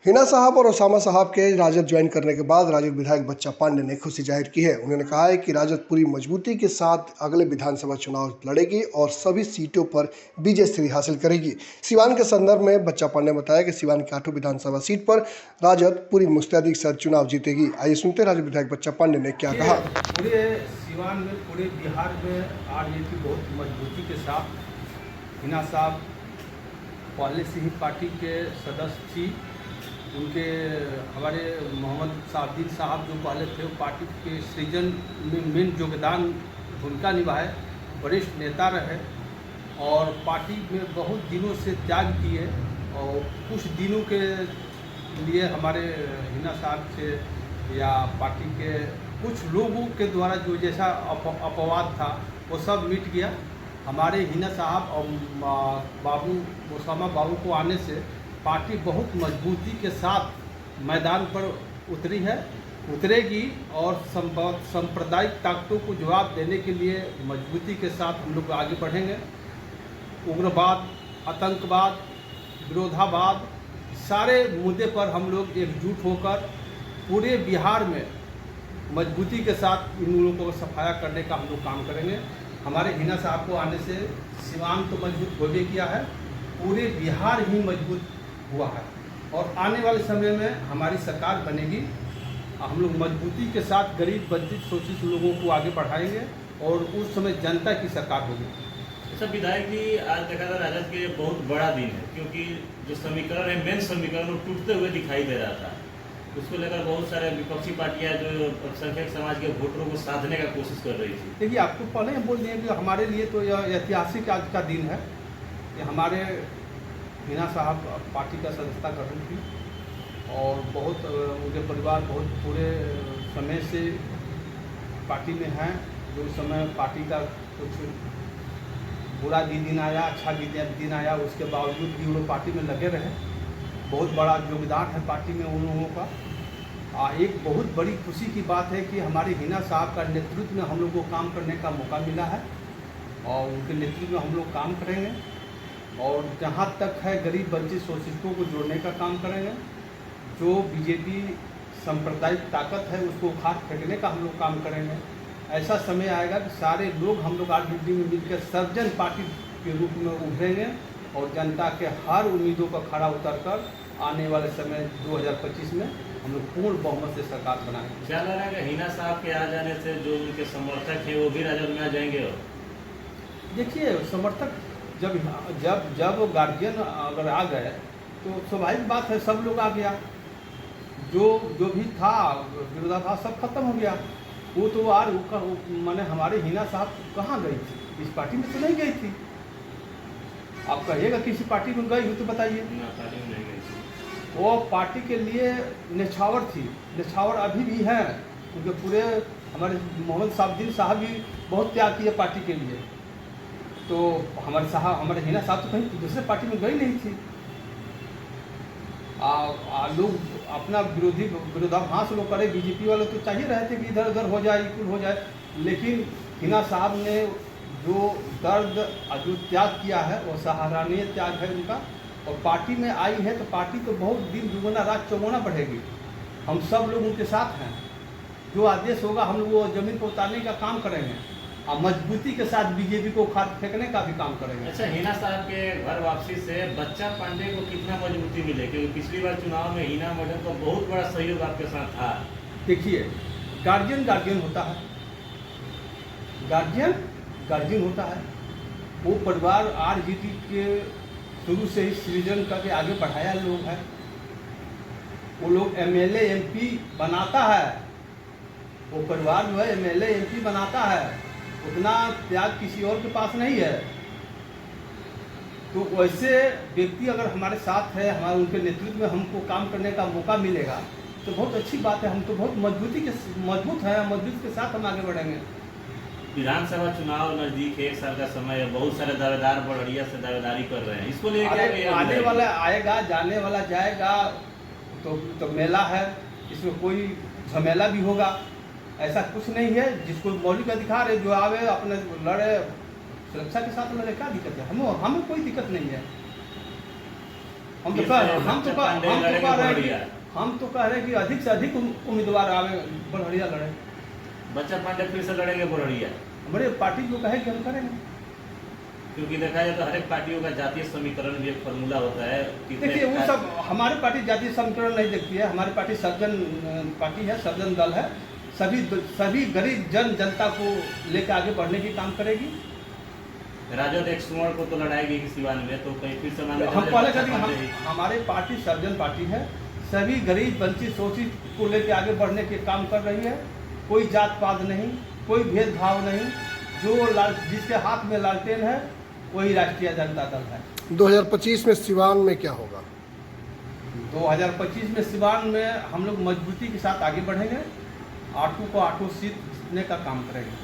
हिना साहब और ओसामा साहब के राजद ज्वाइन करने के बाद राजद विधायक बच्चा पांडे ने खुशी जाहिर की है। उन्होंने कहा है कि राजद पूरी मजबूती के साथ अगले विधानसभा चुनाव लड़ेगी और सभी सीटों पर विजय श्री हासिल करेगी। सिवान के संदर्भ में बच्चा पांडे ने बताया कि सिवान की 8 विधानसभा सीट पर राजद पूरी मुस्तैदी के साथ चुनाव जीतेगी। आइए सुनते हैं राजद विधायक बच्चा पांडे ने क्या कहा। पूरे सिवान में, पूरे बिहार में आरजेडी की बहुत मजबूती के साथ हिना साहब पहले से ही पार्टी के सदस्य थी। उनके हमारे मोहम्मद साहबदीन साहब जो पहले थे, वो पार्टी के सृजन में मेन योगदान भूमिका निभाए, वरिष्ठ नेता रहे और पार्टी में बहुत दिनों से त्याग किए। और कुछ दिनों के लिए हमारे हिना साहब से या पार्टी के कुछ लोगों के द्वारा जो जैसा अपवाद था वो सब मिट गया। हमारे हिना साहब और ओसामा बाबू को आने से पार्टी बहुत मजबूती के साथ मैदान पर उतरेगी और सांप्रदायिक ताकतों को जवाब देने के लिए मजबूती के साथ हम लोग आगे बढ़ेंगे। उग्रवाद, आतंकवाद, विरोधाभास, सारे मुद्दे पर हम लोग एकजुट होकर पूरे बिहार में मजबूती के साथ इन लोगों को सफाया करने का हम लोग काम करेंगे। हमारे हिना साहब को आने से सिवान तो मजबूत हो भी किया है, पूरे बिहार ही मजबूत हुआ है और आने वाले समय में हमारी सरकार बनेगी। हम लोग मजबूती के साथ गरीब, वंचित, शोषित लोगों को आगे बढ़ाएंगे और उस समय जनता की सरकार होगी। अच्छा विधायक जी, आज देखा था राजद के बहुत बड़ा दिन है, क्योंकि जो समीकरण है, मेन समीकरण, वो टूटते हुए दिखाई दे रहा था। उसको लेकर बहुत सारे विपक्षी पार्टियां जो अल्पसंख्यक समाज के वोटरों को साधने का कोशिश कर रही थी। देखिए, आपको पहले बोल दिए कि हमारे लिए तो यह ऐतिहासिक आज का दिन है। ये हमारे हिना साहब पार्टी का सदस्यता कर रही थी और बहुत उनके परिवार बहुत पूरे समय से पार्टी में हैं। जो समय पार्टी का कुछ बुरा भी दिन आया, अच्छा भी दिन आया, उसके बावजूद भी वो लोग पार्टी में लगे रहे। बहुत बड़ा योगदान है पार्टी में उन लोगों का। एक बहुत बड़ी खुशी की बात है कि हमारे हिना साहब का नेतृत्व में हम लोग को काम करने का मौका मिला है और उनके नेतृत्व में हम लोग काम करेंगे और जहाँ तक है गरीब, वंचित, शोषितों को जोड़ने का काम करेंगे। जो बीजेपी सांप्रदायिक ताकत है उसको उखाड़ फेंकने का हम लोग काम करेंगे। ऐसा समय आएगा कि सारे लोग हम लोग आरजेडी में मिलकर सर्वजन पार्टी के रूप में उभरेंगे और जनता के हर उम्मीदों पर खड़ा उतरकर आने वाले समय 2025 में हम लोग पूर्ण बहुमत से सरकार बनाएंगे। क्या लग रहा है कि हिना साहब के आ जाने से जो उनके समर्थक हैं वो भी राजद में आ जाएंगे? देखिए, समर्थक जब गार्जियन अगर आ गए तो स्वाभाविक बात है, सब लोग आ गया। जो भी था विरोधाभास सब खत्म हो गया। वो तो माने हमारे हिना साहब कहाँ गई थी? इस पार्टी में तो नहीं गई थी। आप कहिएगा किसी पार्टी में गई हो तो बताइए। पार्टी में नहीं गई थी। वो पार्टी के लिए निछावर थी, निछावर अभी भी है। क्योंकि पूरे हमारे मोहम्मद साहबदीन साहब भी बहुत त्याग किए पार्टी के लिए। तो हमारे हिना साहब तो कहीं दूसरे पार्टी में गई नहीं थी। लोग अपना विरोधाभास लोग करे, बीजेपी वाले तो चाहिए रहे थे कि इधर उधर हो जाए, इक्वल हो जाए, लेकिन हिना साहब ने जो दर्द जो त्याग किया है वो सराहनीय त्याग है उनका। और पार्टी में आई है तो पार्टी तो बहुत दिन दुगुना रात चौगुना बढ़ेगी। हम सब लोग उनके साथ हैं। जो आदेश होगा हम लोग वो जमीन पर उतारने का काम करेंगे और मजबूती के साथ बीजेपी को उखाड़ फेंकने का भी काम करेंगे। अच्छा, हिना साहब के घर वापसी से बच्चा पांडे को कितना मजबूती मिले? क्योंकि पिछली बार चुनाव में हिना मैडम का बहुत बड़ा सहयोग आपके साथ था। देखिए, गार्जियन होता है, गार्जियन होता है। वो परिवार आरजेडी के शुरू से ही सृजन करके आगे बढ़ाया लोग है। वो लोग एमएलए एमपी बनाता है, वो परिवार जो है एमएलए एमपी बनाता है। उतना त्याग किसी और के पास नहीं है। तो वैसे व्यक्ति अगर हमारे साथ है, हमारे उनके नेतृत्व में हमको काम करने का मौका मिलेगा तो बहुत अच्छी बात है। हम तो बहुत मजबूत हैं, मजबूत के साथ हम आगे बढ़ेंगे। विधानसभा चुनाव नजदीक है, 1 साल का समय है, बहुत सारे दावेदार बड़िया से दावेदारी कर रहे हैं। इसको लेकर आने वाला आएगा, जाने वाला जाएगा, तो मेला है, इसमें कोई झमेला भी होगा। ऐसा कुछ नहीं है। जिसको मौलिक अधिकार है, जो आवे अपने लड़े, सुरक्षा के साथ लड़े, क्या दिक्कत है? हमें कोई दिक्कत नहीं है। हम तो फिर कह से हम तो बच्चा कह पांडे हम तो लड़ेंगे कह रहे हैं बड़हरिया। कि हम तो कह रहे हैं कि अधिक से अधिक उम्मीदवार आवे बड़हरिया लड़े। बच्चा पांडे फिर से लड़ेंगे बड़हरिया, हमारे पार्टी जो कहे कि हम करेंगे। क्योंकि देखा जाए तो हर एक पार्टियों का जातीय समीकरण भी एक फार्मूला होता है। कितने देखिए वो सब हमारी पार्टी जातीय समीकरण नहीं देखती है। हमारी पार्टी सर्जन पार्टी है, सर्जन दल है। सभी गरीब जनता को लेकर आगे बढ़ने की काम करेगी। राजद एक सुवर्ण को तो लड़ाएगी कि सिवान में, तो कहीं फिर से मान लो हम पहले कहते हैं हमारी पार्टी सर्जन पार्टी है, सभी गरीब वंचित शोषित को लेकर आगे बढ़ने के काम कर रही है। कोई जात पात नहीं, कोई भेदभाव नहीं। जो जिसके हाथ में लालटेन है वही राष्ट्रीय जनता दल है। 2025 में सिवान में क्या होगा? 2025 में सिवान में हम लोग मजबूती के साथ आगे बढ़ेंगे। 8 को 8 सीट जीतने का काम करेंगे।